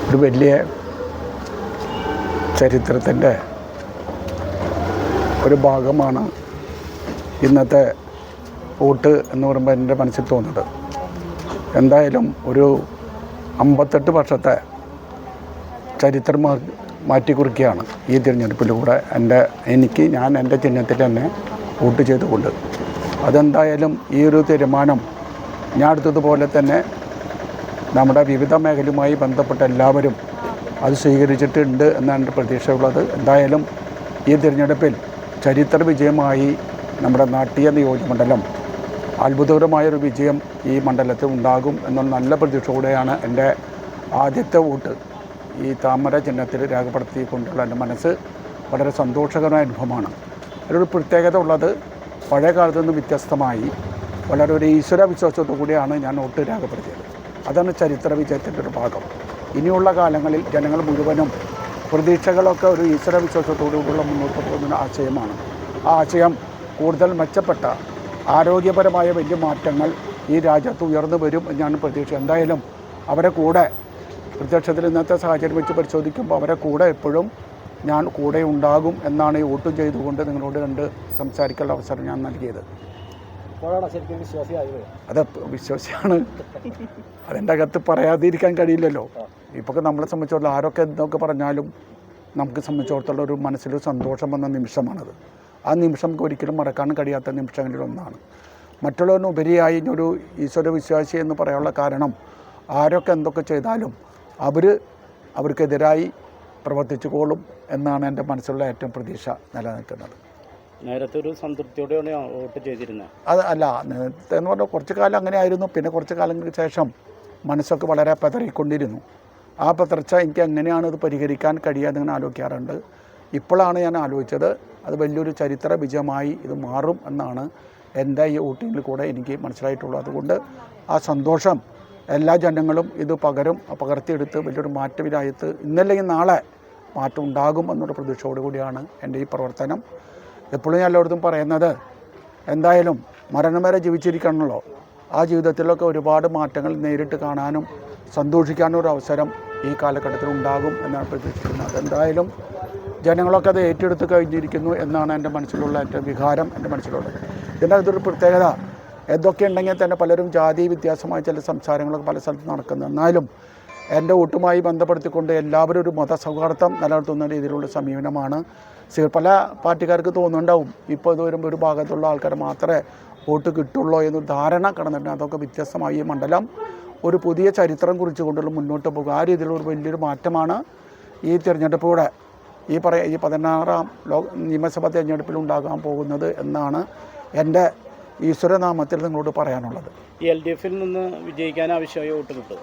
ഒരു വലിയ ചരിത്രത്തിൻ്റെ ഒരു ഭാഗമാണ് ഇന്നത്തെ വോട്ട് എന്ന് പറയുമ്പോൾ എൻ്റെ മനസ്സിൽ തോന്നുന്നത്. എന്തായാലും ഒരു 58 വർഷത്തെ ചരിത്രം മാറ്റിക്കുറിക്കുകയാണ് ഈ തിരഞ്ഞെടുപ്പിലൂടെ ഞാൻ എൻ്റെ ചിഹ്നത്തിൽ തന്നെ വോട്ട് ചെയ്തുകൊണ്ട്. അതെന്തായാലും ഈ ഒരു തീരുമാനം ഞാൻ എടുത്തതുപോലെ തന്നെ നമ്മുടെ വിവിധ മേഖലയുമായി ബന്ധപ്പെട്ട എല്ലാവരും അത് സ്വീകരിച്ചിട്ടുണ്ട് എന്നാണ് എൻ്റെ പ്രതീക്ഷയുള്ളത്. എന്തായാലും ഈ തിരഞ്ഞെടുപ്പിൽ ചരിത്ര വിജയമായി നമ്മുടെ നാട്ടിക നിയോജകമണ്ഡലം അത്ഭുതകരമായൊരു വിജയം ഈ മണ്ഡലത്തിൽ ഉണ്ടാകും എന്നുള്ള നല്ല പ്രതീക്ഷയോടെയാണ് എൻ്റെ ആദ്യത്തെ വോട്ട് ഈ താമര ചിഹ്നത്തിൽ രേഖപ്പെടുത്തിക്കൊണ്ടുള്ള എൻ്റെ മനസ്സ് വളരെ സന്തോഷകരമായ അനുഭവമാണ്. അതിലൊരു പ്രത്യേകത ഉള്ളത്, പഴയ കാലത്തു നിന്ന് വ്യത്യസ്തമായി വളരെ ഒരു ഈശ്വര വിശ്വാസത്തോടു കൂടിയാണ് ഞാൻ വോട്ട് രേഖപ്പെടുത്തിയത്. അതാണ് ചരിത്ര വിജയത്തിൻ്റെ ഒരു ഭാഗം. ഇനിയുള്ള കാലങ്ങളിൽ ജനങ്ങൾ മുഴുവനും പ്രതീക്ഷകളൊക്കെ ഒരു ഈശ്വര വിശ്വാസത്തോടുകൂടിയുള്ള മുന്നോട്ട് പോകുന്ന ആശയമാണ്. ആ ആശയം കൂടുതൽ മെച്ചപ്പെട്ട ആരോഗ്യപരമായ വലിയ മാറ്റങ്ങൾ ഈ രാജ്യത്ത് ഉയർന്നു വരും എന്നാണ് പ്രതീക്ഷ. എന്തായാലും അവരെ കൂടെ പ്രത്യക്ഷത്തിൽ ഇന്നത്തെ സാഹചര്യം വെച്ച് പരിശോധിക്കുമ്പോൾ അവരെ കൂടെ എപ്പോഴും ഞാൻ കൂടെ ഉണ്ടാകും എന്നാണ് ഈ വോട്ടും ചെയ്തുകൊണ്ട് നിങ്ങളോട് സംസാരിക്കാനുള്ള അവസരം ഞാൻ നൽകിയത്. അത് വിശ്വാസിയാണ്. അതിൻ്റെ അകത്ത് പറയാതിരിക്കാൻ കഴിയില്ലല്ലോ. ഇപ്പോൾ നമ്മളെ സംബന്ധിച്ചിടത്തോളം ആരൊക്കെ എന്തൊക്കെ പറഞ്ഞാലും നമുക്ക് സംബന്ധിച്ചിടത്തോളം ഒരു മനസ്സിൽ സന്തോഷം വന്ന നിമിഷമാണത്. ആ നിമിഷം ഒരിക്കലും മറക്കാൻ കഴിയാത്ത നിമിഷങ്ങളിലൊന്നാണ്. മറ്റുള്ളവരിനുപരിയായി ഒരു ഈശ്വര വിശ്വാസി എന്ന് പറയാനുള്ള കാരണം ആരൊക്കെ എന്തൊക്കെ ചെയ്താലും അവർക്കെതിരായി പ്രവർത്തിച്ചുകൊള്ളും എന്നാണ് എൻ്റെ മനസ്സിലുള്ള ഏറ്റവും പ്രതീക്ഷ നിലനിൽക്കുന്നത്. നേരത്തെ ഒരു സംതൃപ്തിയോടെയാണ് വോട്ട് ചെയ്തിരുന്നത്. അത് അല്ല, നേരത്തെ എന്ന് പറഞ്ഞാൽ കുറച്ച് കാലം അങ്ങനെ ആയിരുന്നു. പിന്നെ കുറച്ച് കാലങ്ങൾക്ക് ശേഷം മനസ്സൊക്കെ വളരെ പതറിക്കൊണ്ടിരുന്നു. ആ പതർച്ച എനിക്ക് എങ്ങനെയാണ് ഇത് പരിഹരിക്കാൻ കഴിയാതെ ഇങ്ങനെ ആലോചിക്കാറുണ്ട്. ഇപ്പോഴാണ് ഞാൻ ആലോചിച്ചത് അത് വലിയൊരു ചരിത്ര വിജയമായി ഇത് മാറും എന്നാണ് എൻ്റെ ഈ വോട്ടിങ്ങിൽ കൂടെ എനിക്ക് മനസ്സിലായിട്ടുള്ളത്. അതുകൊണ്ട് ആ സന്തോഷം എല്ലാ ജനങ്ങളും ഇത് പകർത്തിയെടുത്ത് വലിയൊരു മാറ്റവിലായത്ത് ഇന്നല്ലെങ്കിൽ നാളെ മാറ്റം ഉണ്ടാകും എന്നൊരു പ്രതീക്ഷയോടുകൂടിയാണ് എൻ്റെ ഈ പ്രവർത്തനം. എപ്പോഴും ഞാൻ എല്ലായിടത്തും പറയുന്നത്, എന്തായാലും മരണം വരെ ജീവിച്ചിരിക്കണമല്ലോ. ആ ജീവിതത്തിലൊക്കെ ഒരുപാട് മാറ്റങ്ങൾ നേരിട്ട് കാണാനും സന്തോഷിക്കാനും ഒരു അവസരം ഈ കാലഘട്ടത്തിൽ ഉണ്ടാകും എന്നാണ് പ്രതീക്ഷിക്കുന്നത്. എന്തായാലും ജനങ്ങളൊക്കെ അത് ഏറ്റെടുത്ത് കഴിഞ്ഞിരിക്കുന്നു എന്നാണ് എൻ്റെ മനസ്സിലുള്ള എൻ്റെ വികാരം എൻ്റെ മനസ്സിലുള്ളത്. ഇതിൻ്റെ അതൊരു പ്രത്യേകത എന്തൊക്കെ ഉണ്ടെങ്കിൽ തന്നെ പലരും ജാതി വ്യത്യാസമായ ചില സംസാരങ്ങളൊക്കെ പല സ്ഥലത്തും നടക്കുന്നു. എന്നാലും എൻ്റെ വോട്ടുമായി ബന്ധപ്പെടുത്തിക്കൊണ്ട് എല്ലാവരും ഒരു മതസൗഹാർദ്ദം നിലനിർത്തുന്ന രീതിയിലുള്ള സമീപനമാണ്. പല പാർട്ടിക്കാർക്ക് തോന്നുന്നുണ്ടാവും ഇപ്പോൾ ഇത് വരുമ്പോൾ ഒരു ഭാഗത്തുള്ള ആൾക്കാർ മാത്രമേ വോട്ട് കിട്ടുള്ളൂ എന്നൊരു ധാരണ കടന്നിട്ടുണ്ട്. അതൊക്കെ വ്യത്യസ്തമായി ഈ മണ്ഡലം ഒരു പുതിയ ചരിത്രം കുറിച്ചുകൊണ്ടുള്ള മുന്നോട്ട് പോകുക. ആ രീതിയിലുള്ള ഒരു വലിയൊരു മാറ്റമാണ് ഈ തിരഞ്ഞെടുപ്പിലൂടെ ഈ 16ാം നിയമസഭാ തിരഞ്ഞെടുപ്പിൽ ഉണ്ടാകാൻ പോകുന്നത് എന്നാണ് എൻ്റെ ഈശ്വരനാമത്തിൽ നിങ്ങളോട് പറയാനുള്ളത്. LDF നിന്ന് വിജയിക്കാൻ ആവശ്യമായ വോട്ട് കിട്ടും.